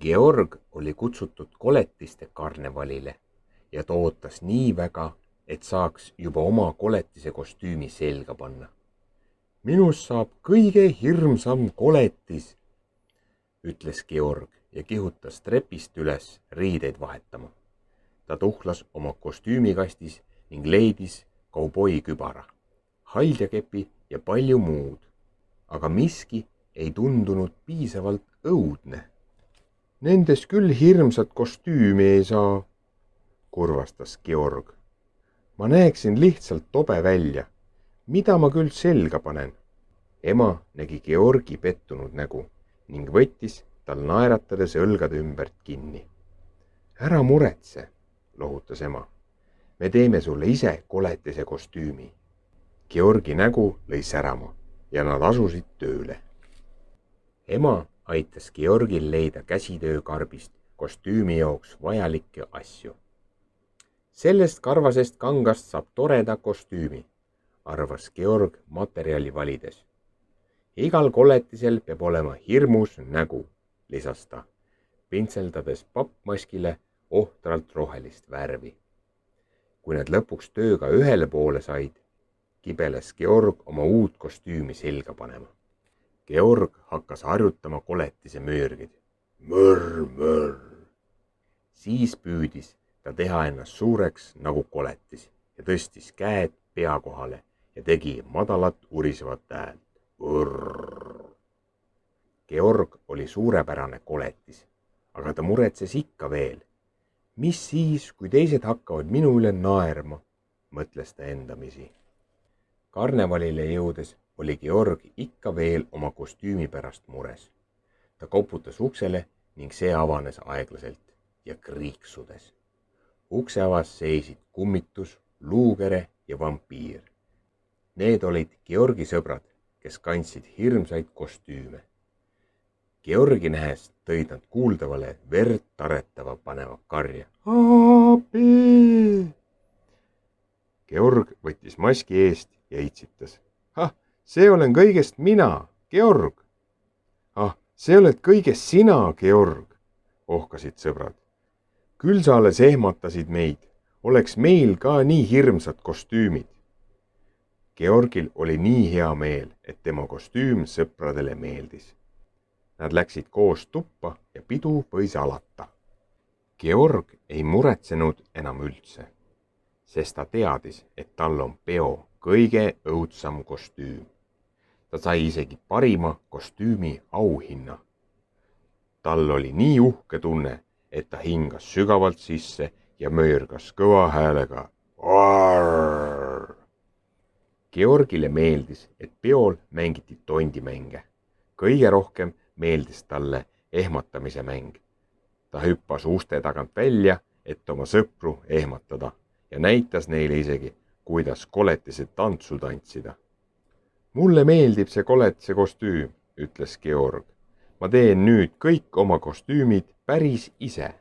Georg oli kutsutud koletiste karnevalile ja ta ootas nii väga, et saaks juba oma koletise kostüümi selga panna. Minust saab kõige hirmsam koletis, ütles Georg ja kihutas trepist üles riideid vahetama. Ta tuhlas oma kostüümikastis ning leidis kauboi kübara, haldjakepi ja palju muud, aga miski ei tundunud piisavalt õudne. Nendes küll hirmsat kostüümi ei saa, kurvastas Georg. Ma näeksin lihtsalt tobe välja. Mida ma küll selga panen? Ema nägi Georgi pettunud nägu ning võttis tal naeratades õlgade ümbert kinni. Ära muretse, lohutas ema. Me teeme sulle ise koletise kostüümi. Georgi nägu lõi särama ja nad asusid tööle. Ema aitas Georgil leida käsitöökarbist kostüümi jaoks vajalikke asju. Sellest karvasest kangast saab toreda kostüümi, arvas Georg materjali valides. Igal koletisel peab olema hirmus nägu, lisas ta, pintseldades pappmaskile ohtralt rohelist värvi. Kui nad lõpuks tööga ühele poole said, kibeles Georg oma uut kostüümi selga panema. Georg hakkas harjutama koletise möörgid. Mörr, mörr. Siis püüdis ta teha ennast suureks nagu koletis ja tõstis käed pea kohale ja tegi madalat urisevat häält. Georg oli suurepärane koletis, aga ta muretses ikka veel. Mis siis, kui teised hakkavad minu üle naerma, mõtles ta endamisi. Karnevalile jõudes oli Georg ikka veel oma kostüümi pärast mures. Ta koputas uksele ning see avanes aeglaselt ja kriiksudes. Ukse avas seisid kummitus, luukere ja vampiir. Need olid Georgi sõbrad, kes kandsid hirmsaid kostüüme. Georgi nähes tõid nad kuuldavale verd taretava paneva karja. Abi! Georg võttis maski eest ja itsitas. See olen kõigest mina, Georg. See oled kõigest sina, Georg, ohkasid sõbrad. Küll sa alles ehmatasid meid, oleks meil ka nii hirmsad kostüümid. Georgil oli nii hea meel, et tema kostüüm sõpradele meeldis. Nad läksid koos tuppa ja pidu võis alata. Georg ei muretsenud enam üldse, sest ta teadis, et tal on peo kõige õudsam kostüüm. Ta sai isegi parima kostüümi auhinna. Tal oli nii uhke tunne, et ta hingas sügavalt sisse ja möörgas kõva häälega. Arr! Georgile meeldis, et peol mängiti tondimänge. Kõige rohkem meeldis talle ehmatamise mäng. Ta hüppas uste tagant välja, et oma sõpru ehmatada ja näitas neile isegi, kuidas koletised tantsu tantsida. Mulle meeldib see koletise kostüüm, ütles Georg. Ma teen nüüd kõik oma kostüümid päris ise.